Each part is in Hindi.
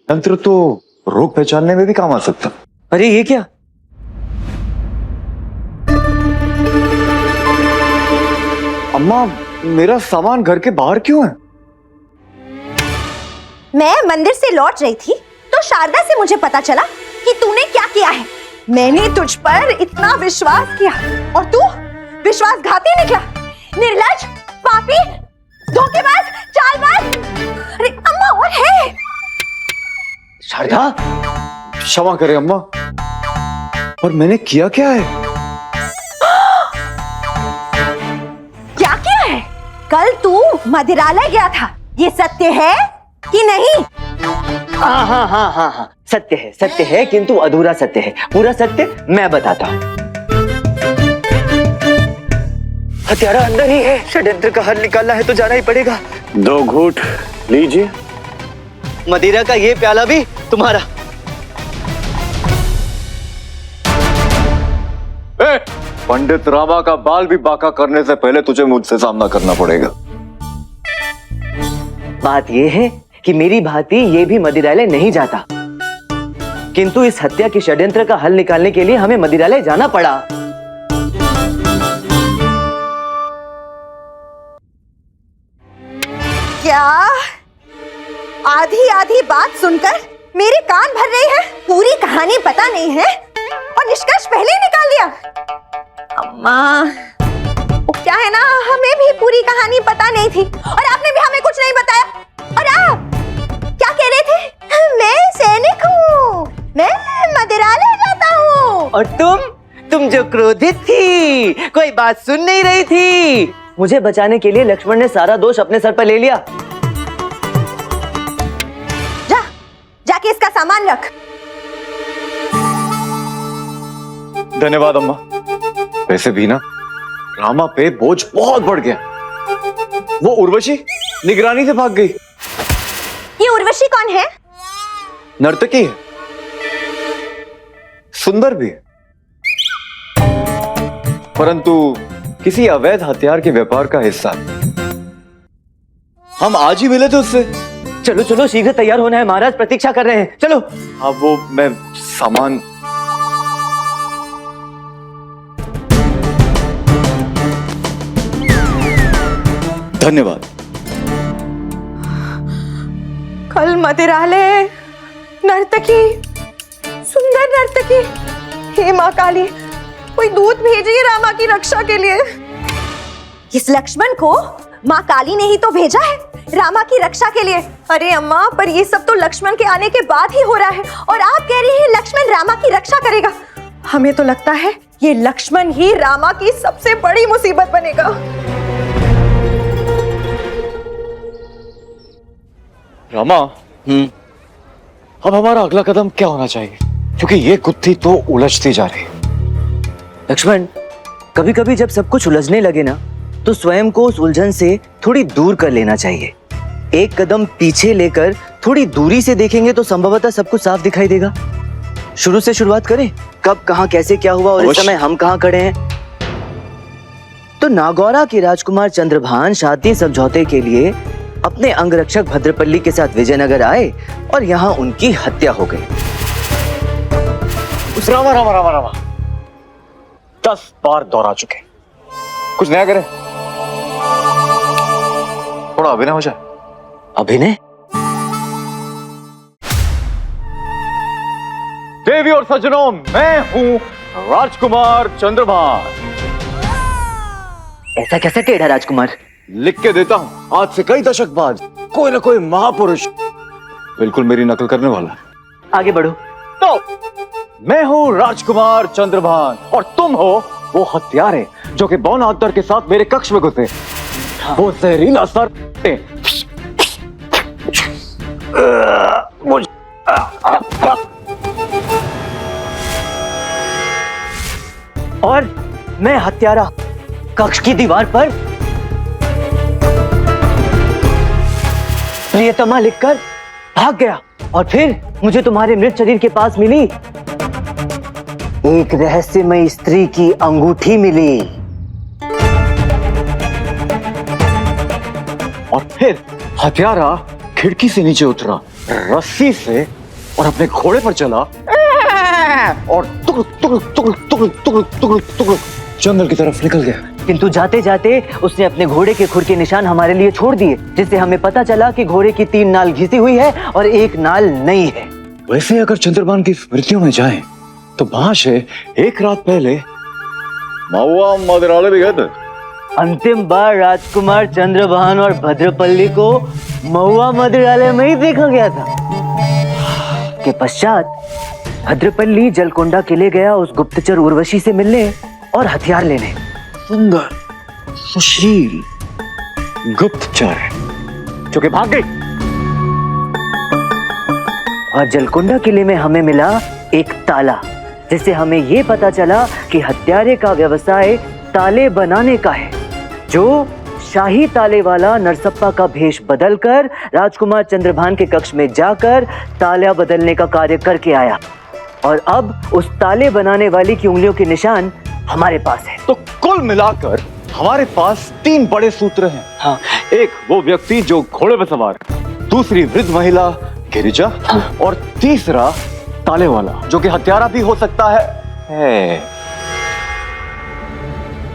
तंत्र तो रोग पहचानने में भी काम आ सकता। अरे ये क्या? अम्मा, मेरा सामान घर के बाहर क्यों है? मैं मंदिर से लौट रही थी तो शारदा से मुझे पता चला कि तूने क्या किया है। मैंने तुझ पर इतना विश्वास किया और तू विश्वासघाती निकला। निर्लज्ज, पापी, धोखेबाज, चालबाज। अरे अम्मा और है। शारदा, क्षमा करें अम्मा, और मैंने किया क्या है? क्या किया है? कल तू मदिरालय गया था, ये सत्य है कि नहीं? हाँ हाँ हाँ हाँ हाँ, सत्य है किंतु अधूरा सत्य है। पूरा सत्य मैं बताता हूँ। हत्यारा अंदर ही है। षड्यंत्र का हल निकालना है तो जाना ही पड़ेगा। 2 घूंट लीजिए। मदिरा का ये प्याला भी तुम्हारा। पंडित रामा का बाल भी बांका करने से पहले तुझे मुझसे सामना करना पड़ेगा। बात यह है कि मेरी भांति ये भी मदिरालय नहीं जाता, किंतु इस हत्या के षड्यंत्र का हल निकालने के लिए हमें मदिरालय जाना पड़ा। क्या आधी आधी बात सुनकर मेरे कान भर रही है? पूरी कहानी पता नहीं है और निष्कर्ष पहले ही निकाल लिया। अम्मा, वो क्या है ना, हमें भी पूरी कहानी पता नहीं थी और आपने भी हमें कुछ नहीं बताया। और आप क्या कह रहे थे? मैं सैनिक हूँ, मैं मदिरालय जाता हूँ। और तुम जो क्रोधित थी, कोई बात सुन नहीं रही थी। मुझे बचाने के लिए लक्ष्मण ने सारा दोष अपने सर पर ले लिया। जाके इसका सामान रख। धन्यवाद अम्मा। वैसे भी ना, रामा पे बोझ बहुत बढ़ गया। वो उर्वशी निगरानी से भाग गई। ये उर्वशी कौन है? नर्तकी है, सुंदर भी है, परंतु किसी अवैध हथियार के व्यापार का हिस्सा। हम आज ही मिले थे उससे। चलो चलो, शीघ्र तैयार होना है, महाराज प्रतीक्षा कर रहे हैं। चलो। अब वो मैं सामान। धन्यवाद। कल मदिरालय, नर्तकी, सुंदर नर्तकी। हे माँ काली, कोई दूत भेजिए रामा की रक्षा के लिए। इस लक्ष्मण को माँ काली ने ही तो भेजा है रामा की रक्षा के लिए। अरे अम्मा, पर ये सब तो लक्ष्मण के आने के बाद ही हो रहा है और आप कह रही हैं लक्ष्मण रामा की रक्षा करेगा। हमें तो लगता है ये लक्ष्मण ही रामा की सबसे बड़ी मुसीबत बनेगा। रामा, अब हमारा अगला कदम क्या होना चाहिए? क्योंकि ये गुत्थी तो उलझती जा रही है। लक्ष्मण, कभी कभी जब सब कुछ उलझने लगे ना, तो स्वयं को उस उलझन से थोड़ी दूर कर लेना चाहिए। एक कदम पीछे लेकर थोड़ी दूरी से देखेंगे तो संभवतः सब कुछ साफ दिखाई देगा। शुरू से शुरुआत करें, कब कहां कैसे क्या हुआ और इस समय हम कहां खड़े हैं। तो नागौरा के राजकुमार चंद्रभान शांति समझौते के लिए अपने अंगरक्षक भद्रपल्ली के साथ विजयनगर आए और यहाँ उनकी हत्या हो गई। रामा रामा रामा रामा 10 बार दोहरा चुके, कुछ नया करें। थोड़ा अभिनय हो जाए। अभिनय? देवी और सज्जनों, मैं हूं राजकुमार चंद्रभान। ऐसा कैसा टेढ़ा राजकुमार? लिख के देता हूं, आज से कई दशक बाद कोई ना कोई महापुरुष बिल्कुल मेरी नकल करने वाला है। आगे बढ़ो। तो मैं हूं राजकुमार चंद्रभान और तुम हो वो हत्यारे जो कि बौन आदर के साथ मेरे कक्ष में घुसे। वो जहरीला सर और मैं हत्यारा कक्ष की दीवार पर प्रियतमा लिखकर भाग गया और फिर मुझे तुम्हारे मृत शरीर के पास मिली एक रहस्यमयी स्त्री की अंगूठी मिली। और फिर हत्यारा खिड़की से नीचे उतरा, रस्सी से और अपने घोड़े पर चला और तुगलुक तुगलुक तुगलुक तुगलुक तुगलुक तुगलुक तुगलुक जंगल की तरफ निकल गया। किंतु जाते जाते उसने अपने घोड़े के खुर के निशान हमारे लिए छोड़ दिए, जिससे हमें पता चला कि घोड़े की 3 नाल घिसी हुई है और 1 नाल नई है। वैसे अगर चंद्रभान की स्मृतियों में जाएं, तो वहां से 1 रात पहले महुआ मदिरालय भी गए थे। अंतिम बार राजकुमार चंद्रभान और भद्रपल्ली को महुआ मदिरालय में ही देखा गया था। के पश्चात भद्रपल्ली जलकोंडा किले गया उस गुप्तचर उर्वशी से मिलने और हथियार लेने। सुंदर सुशील गुप्तचर जो कि भाग गई। और जलकोंडा किले में हमें मिला एक ताला, जिससे हमें ये पता चला कि हत्यारे का व्यवसाय ताले बनाने का है, जो शाही ताले वाला नरसप्पा का भेष बदलकर राजकुमार चंद्रभान के कक्ष में जाकर ताला बदलने का कार्य करके आया। और अब उस ताले बनाने वाली की उंगलियों के निशान हमारे पास है। तो कुल मिलाकर हमारे पास 3 बड़े सूत्र हैं। हाँ। एक वो व्यक्ति जो घोड़े पर सवार, दूसरी वृद्ध महिला गिरिजा, और तीसरा ताले वाला जो कि हत्यारा भी हो सकता है।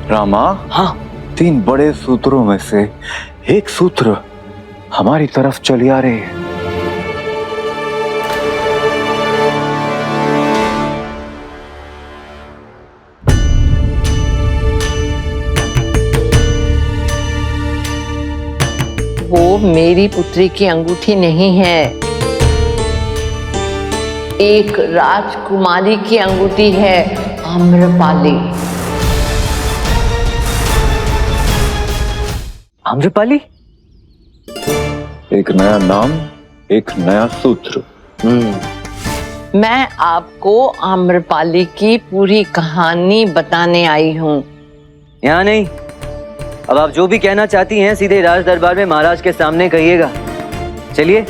रामा, हाँ, 3 बड़े सूत्रों में से एक सूत्र हमारी तरफ चली आ रही है। वो मेरी पुत्री की अंगूठी नहीं है, एक राजकुमारी की अंगूठी है, आम्रपाली। आम्रपाली? एक नया नाम, एक नया सूत्र। मैं आपको आम्रपाली की पूरी कहानी बताने आई हूँ। यहाँ नहीं, अब आप जो भी कहना चाहती हैं सीधे राज दरबार में महाराज के सामने कहिएगा। चलिए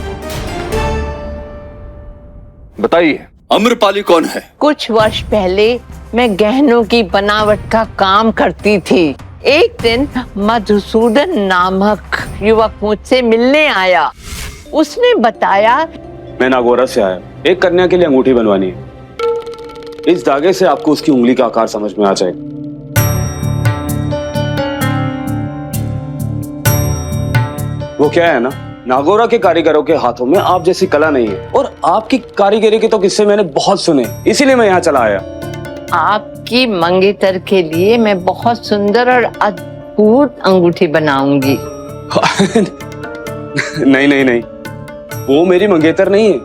बताइए, आम्रपाली कौन है? कुछ वर्ष पहले मैं गहनों की बनावट का काम करती थी। एक दिन मधुसूदन नामक युवक मुझसे मिलने आया। उसने बताया, मैं नागौरा से आया, एक कन्या के लिए अंगूठी बनवानी है। इस धागे से आपको उसकी उंगली का आकार समझ में आ जाएगा। वो क्या है ना, नागौरा के कारीगरों के हाथों में आप जैसी कला नहीं है, और आपकी कारीगरी के तो किस्से मैंने बहुत सुने, इसीलिए मैं यहाँ चला आया। आपकी मंगेतर के लिए मैं बहुत सुंदर और अद्भुत अंगूठी बनाऊंगी। नहीं नहीं नहीं, वो मेरी मंगेतर नहीं है,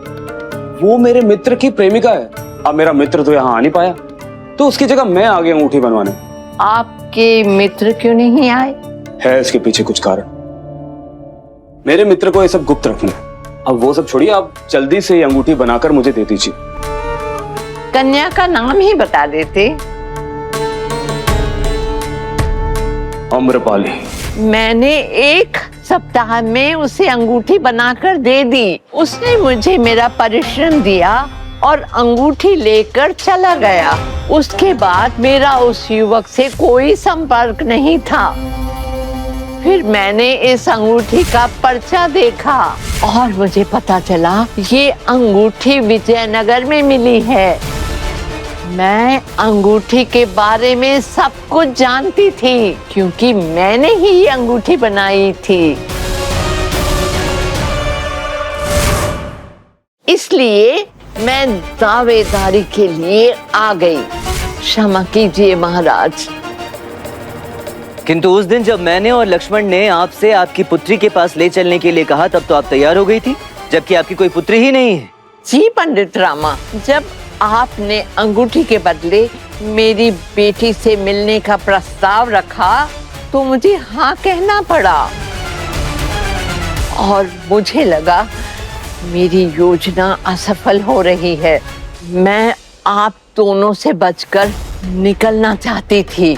वो मेरे मित्र की प्रेमिका है। अब मेरा मित्र तो यहाँ आ नहीं पाया, तो उसकी जगह मैं आ गया अंगूठी बनवाने। आपके मित्र क्यों नहीं आए? है इसके पीछे कुछ कारण। मेरे मित्र को ये सब गुप्त रखना है। अब वो सब छोड़िए, आप जल्दी से ये अंगूठी बनाकर मुझे दे दीजिए। कन्या का नाम ही बता देते। आम्रपाली। मैंने 1 सप्ताह में उसे अंगूठी बनाकर दे दी। उसने मुझे मेरा परिश्रम दिया और अंगूठी लेकर चला गया। उसके बाद मेरा उस युवक से कोई संपर्क नहीं था। फिर मैंने इस अंगूठी का पर्चा देखा और मुझे पता चला ये अंगूठी विजयनगर में मिली है। मैं अंगूठी के बारे में सब कुछ जानती थी, क्योंकि मैंने ही ये अंगूठी बनाई थी। इसलिए मैं दावेदारी के लिए आ गई। क्षमा कीजिए महाराज। किंतु उस दिन जब मैंने और लक्ष्मण ने आपसे आपकी पुत्री के पास ले चलने के लिए कहा, तब तो आप तैयार हो गई थी, जबकि आपकी कोई पुत्री ही नहीं है। जी पंडित रामा, जब आपने अंगूठी के बदले मेरी बेटी से मिलने का प्रस्ताव रखा तो मुझे हाँ कहना पड़ा, और मुझे लगा मेरी योजना असफल हो रही है। मैं आप दोनों से बचकर निकलना चाहती थी।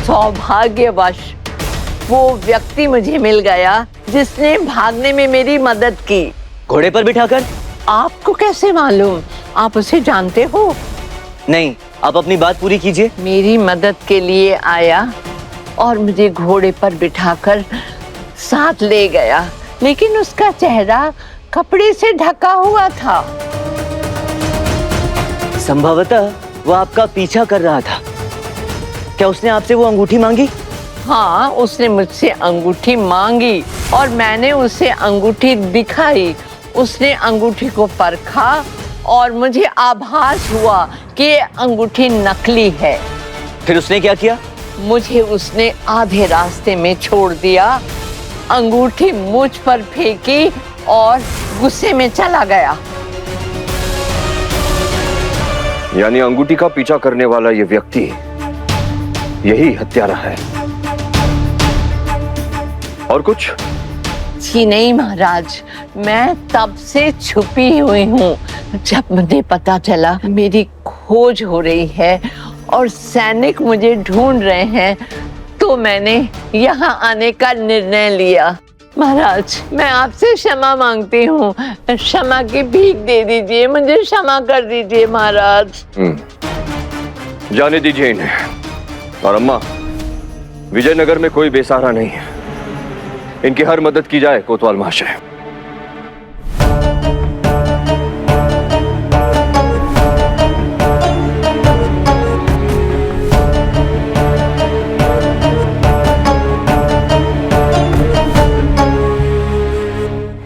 सौभाग्यवश वो व्यक्ति मुझे मिल गया जिसने भागने में मेरी मदद की। घोड़े पर बिठाकर? आपको कैसे मालूम? आप उसे जानते हो? नहीं, आप अपनी बात पूरी कीजिए। मेरी मदद के लिए आया और मुझे घोड़े पर बिठाकर साथ ले गया, लेकिन उसका चेहरा कपड़े से ढका हुआ था। संभवतः वो आपका पीछा कर रहा था। क्या उसने आपसे वो अंगूठी मांगी? हाँ, उसने मुझसे अंगूठी मांगी और मैंने उसे अंगूठी दिखाई। उसने अंगूठी को परखा और मुझे आभास हुआ कि ये अंगूठी नकली है। फिर उसने क्या किया? मुझे उसने आधे रास्ते में छोड़ दिया, अंगूठी मुझ पर फेंकी और गुस्से में चला गया। यानी अंगूठी का पीछा करने वाला ये व्यक्ति यही हत्यारा है। और कुछ? जी नहीं महाराज, मैं तब से छुपी हुई हूँ। जब मुझे पता चला मेरी खोज हो रही है और सैनिक मुझे ढूंढ रहे हैं, तो मैंने यहाँ आने का निर्णय लिया। महाराज, मैं आपसे क्षमा मांगती हूँ, क्षमा की भीख दे दीजिए, मुझे क्षमा कर दीजिए महाराज। जाने दीजिए इन्हें। और अम्मा, विजयनगर में कोई बेसहारा नहीं है, इनकी हर मदद की जाए कोतवाल महाशय।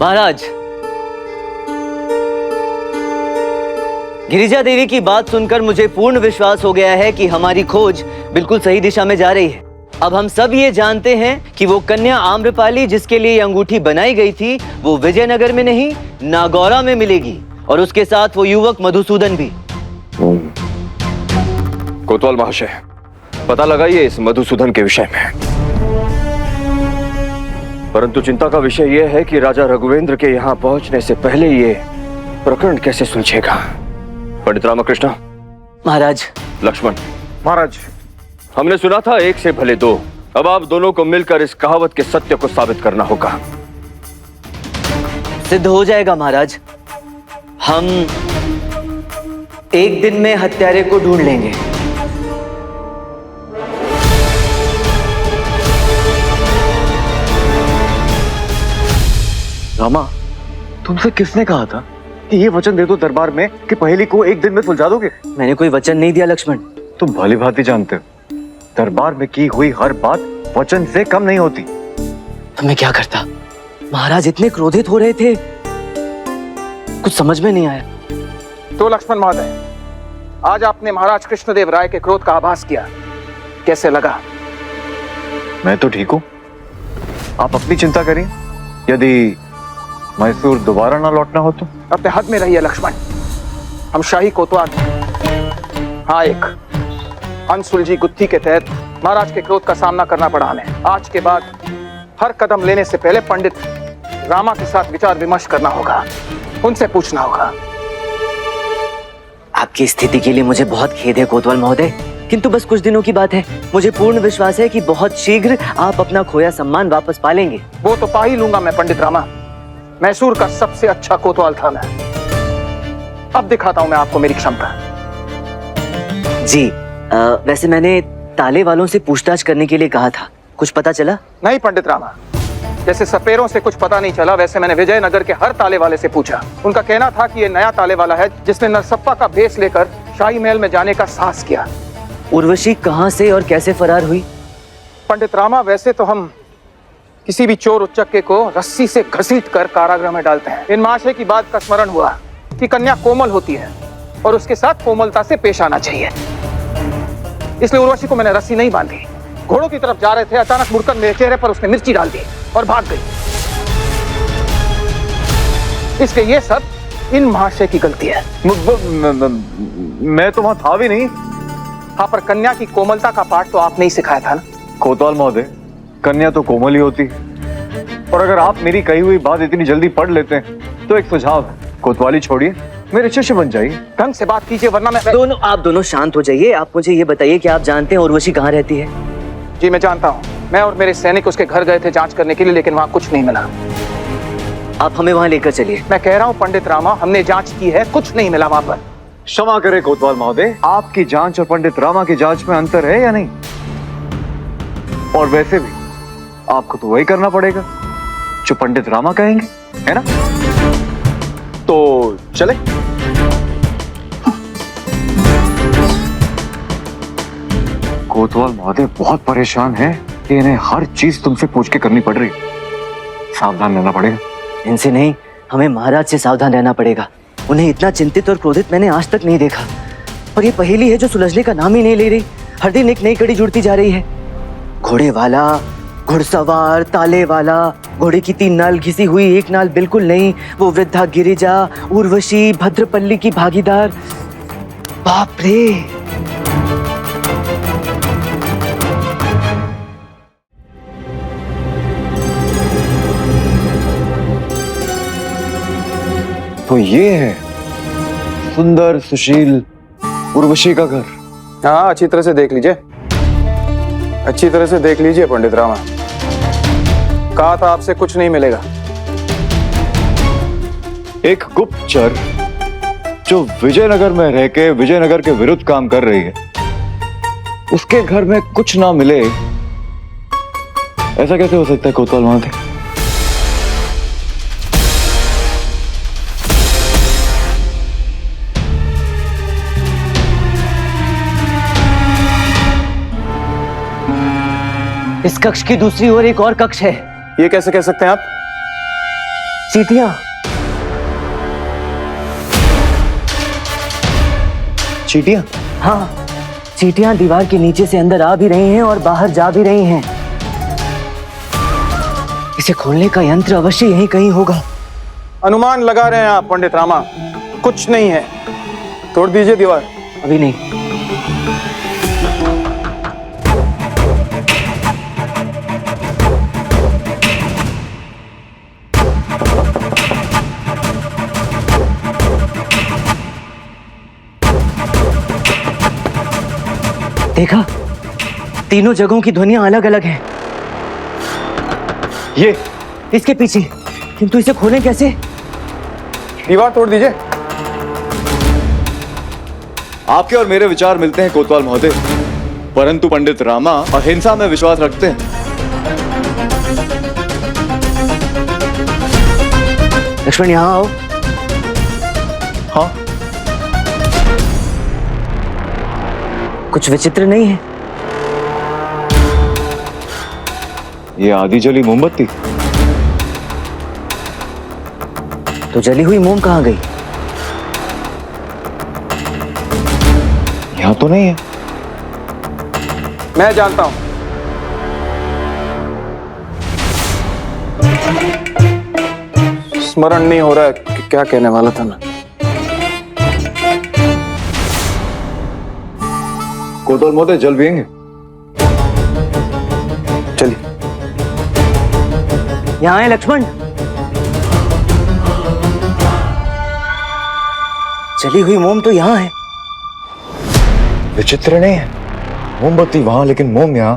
महाराज, गिरिजा देवी की बात सुनकर मुझे पूर्ण विश्वास हो गया है कि हमारी खोज बिल्कुल सही दिशा में जा रही है। अब हम सब ये जानते हैं कि वो कन्या आम्रपाली जिसके लिए ये अंगूठी बनाई गई थी, वो विजयनगर में नहीं, नागौरा में मिलेगी, और उसके साथ वो युवक मधुसूदन भी। कोतवाल महाशय, पता लगाइए इस मधुसूदन के विषय में। परंतु चिंता का विषय यह है कि राजा रघुवेंद्र के यहाँ पहुंचने से पहले ये प्रकरण कैसे सुलझेगा। पंडित रामकृष्ण। महाराज। लक्ष्मण। महाराज, हमने सुना था एक से भले दो। अब आप दोनों को मिलकर इस कहावत के सत्य को साबित करना होगा। सिद्ध हो जाएगा महाराज। हम एक दिन में हत्यारे को ढूंढ लेंगे। रामा, तुमसे किसने कहा था कि ये वचन दे दो दरबार में कि पहेली को एक दिन में सुलझा दोगे? मैंने कोई वचन नहीं दिया लक्ष्मण। तुम भली भांति जानते हो, दरबार में की हुई हर बात वचन से कम नहीं होती। तो मैं क्या करता? महाराज इतने क्रोधित हो रहे थे, कुछ समझ में नहीं आया। तो लक्ष्मण महोदय, आज आपने महाराज कृष्णदेव राय के क्रोध का आभास किया, कैसे लगा? मैं तो ठीक हूँ, आप अपनी चिंता करिए। यदि मैसूर दोबारा ना लौटना हो तो? अपने हद में रहिए लक्ष्मण। हम शाही कोतवाल, हाँ, एक अनसुलझी गुत्थी के तहत महाराज के क्रोध का सामना करना पड़ा हमें। आज के बाद हर कदम लेने से पहले पंडित रामा के साथ विचार विमर्श करना होगा, उनसे पूछना होगा। आपकी स्थिति के लिए मुझे बहुत खेद है कोतवाल महोदय, किंतु बस कुछ दिनों की बात है। मुझे पूर्ण विश्वास है कि बहुत शीघ्र आप अपना खोया सम्मान वापस पा लेंगे। वो तो पा ही लूंगा मैं पंडित रामा। मैसूर का सबसे अच्छा कोतवाल था मैं। अब दिखाता हूं मैं आपको मेरी क्षमता। जी, वैसे मैंने ताले वालों से पूछताछ करने के लिए कहा था, कुछ पता चला? नहीं पंडित रामा, जैसे सपेरों से कुछ पता नहीं चला, वैसे मैंने विजयनगर के हर ताले वाले से पूछा। उनका कहना था कि ये नया ताले वाला है जिसने नरसप्पा का भेष लेकर शाही महल में जाने का साहस किया। उर्वशी कहां से और कैसे फरार हुई? पंडित रामा, वैसे तो हम किसी भी चोर उच्चक्के को रस्सी से घसीट कर कारागृह में डालते हैं। इन महाशय की बात का स्मरण हुआ कि कन्या कोमल होती है और उसके साथ कोमलता से पेश आना चाहिए, इसलिए उर्वशी को मैंने रस्सी नहीं बांधी। घोड़ों की तरफ जा रहे थे, अचानक मुड़कर मेरे चेहरे पर उसने मिर्ची डाल दी और भाग गई। इसलिए ये सब इन महाशय की गलती है। मैं तो वहां था भी नहीं। हाँ, पर कन्या की कोमलता का पाठ तो आपने ही सिखाया था ना। कोतवाल महोदय, कन्या तो कोमल ही होती है, और अगर आप मेरी कही हुई बात इतनी जल्दी पढ़ लेते हैं तो एक सुझाव है, कोतवाली छोड़िए, मेरे शिष्य बन जाइए। ढंग से बात कीजिए वरना मैं आप दोनों शांत हो जाइए। आप मुझे ये बताइए कि आप जानते हैं उर्वशी कहाँ रहती है? जी मैं जानता हूँ, मैं और मेरे सैनिक उसके घर गए थे जांच करने के लिए, लेकिन वहाँ कुछ नहीं मिला। आप हमें वहाँ लेकर चलिए। मैं कह रहा हूँ पंडित रामा, हमने जांच की है, कुछ नहीं मिला वहाँ पर। क्षमा करें कोतवाल महोदय, आपकी जांच और पंडित रामा की जांच में अंतर है या नहीं? और वैसे भी आपको तो वही करना पड़ेगा। जो पंडित रामा कहेंगे, है ना? तो चले। कोतवाल महोदय बहुत परेशान है कि इन्हें हर चीज तुमसे पूछ के करनी पड़ रही है। सावधान रहना पड़ेगा। इनसे नहीं, हमें महाराज से सावधान रहना पड़ेगा। उन्हें इतना चिंतित और क्रोधित मैंने आज तक नहीं देखा। और ये पहेली है जो सुलझने का नाम ही नहीं ले रही। हर दिन एक नई कड़ी जुड़ती जा रही है। घोड़े वाला, घुड़सवार, ताले वाला, घोड़े की 3 नाल घिसी हुई, 1 नाल बिल्कुल नहीं, वो वृद्धा गिरिजा, उर्वशी, भद्रपल्ली की भागीदार। बाप रे! तो ये है सुंदर सुशील उर्वशी का घर। हाँ, अच्छी तरह से देख लीजिए, अच्छी तरह से देख लीजिए पंडित रामा। कहा था आपसे कुछ नहीं मिलेगा। एक गुप्तचर जो विजयनगर में रह के विजयनगर के विरुद्ध काम कर रही है, उसके घर में कुछ ना मिले, ऐसा कैसे हो सकता है कोतवाल महोदय? इस कक्ष की दूसरी ओर एक और कक्ष है। ये कैसे कह सकते हैं आप? चीटियां। चीटियां? हाँ, चीटियां दीवार के नीचे से अंदर आ भी रही हैं और बाहर जा भी रही हैं। इसे खोलने का यंत्र अवश्य यहीं कहीं होगा। अनुमान लगा रहे हैं आप पंडित रामा, कुछ नहीं है। तोड़ दीजिए दीवार। अभी नहीं। देखा, तीनों जगहों की ध्वनियां अलग अलग हैं। ये इसके पीछे, किंतु इसे खोलें कैसे? दीवार तोड़ दीजिए। आपके और मेरे विचार मिलते हैं कोतवाल महोदय, परंतु पंडित रामा अहिंसा में विश्वास रखते हैं। लक्ष्मण, यहां आओ। हाँ, कुछ विचित्र नहीं है? ये आधी जली मोमबत्ती। तो जली हुई मोम कहां गई? यहां तो नहीं है। मैं जानता हूं। स्मरण नहीं हो रहा है कि क्या कहने वाला था मैं। कोतवाल महोदय जल पिएंगे? चलिए। यहां है लक्ष्मण। जली हुई मोम तो यहां है। विचित्र नहीं है, मोमबत्ती वहां लेकिन मोम यहां,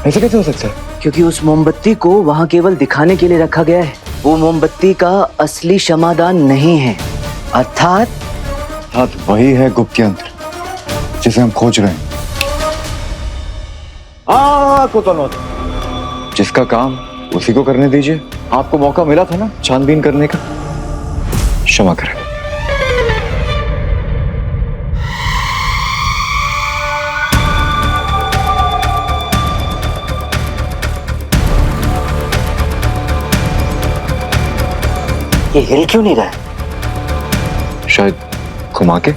ऐसे कैसे हो सकता है? क्योंकि उस मोमबत्ती को वहां केवल दिखाने के लिए रखा गया है। वो मोमबत्ती का असली क्षमादान नहीं है। अर्थात वही है गुप्त यंत्र जिसे हम खोज रहे हैं। कोतवाल महोदय, जिसका काम उसी को करने दीजिए। आपको मौका मिला था ना छानबीन करने का, क्षमा करें। ये हिल क्यों नहीं रहा है? शायद घुमा के।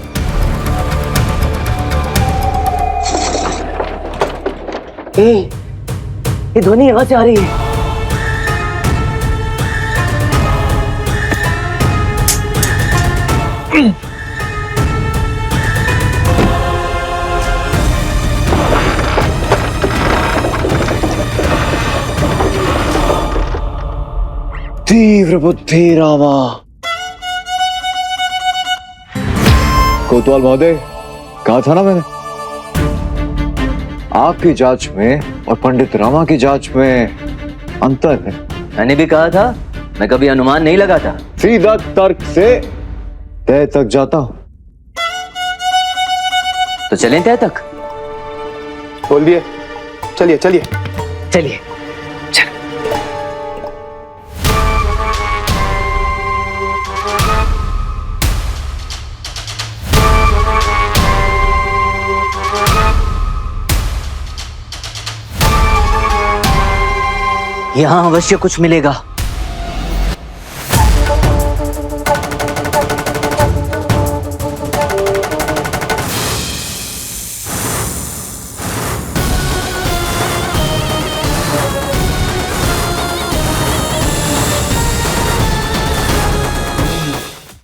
ये ध्वनि यहां से आ रही है। तीव्र बुद्धि रामा। कोतवाल महोदय, कहा था ना मैंने, आपकी जांच में और पंडित रामा की जांच में अंतर है। मैंने भी कहा था, मैं कभी अनुमान नहीं लगाता। सीधा तर्क से तय तक जाता हूं। तो चलें तय तक। बोल दिए, चलिए चलिए। चलिए। यहाँ अवश्य कुछ मिलेगा।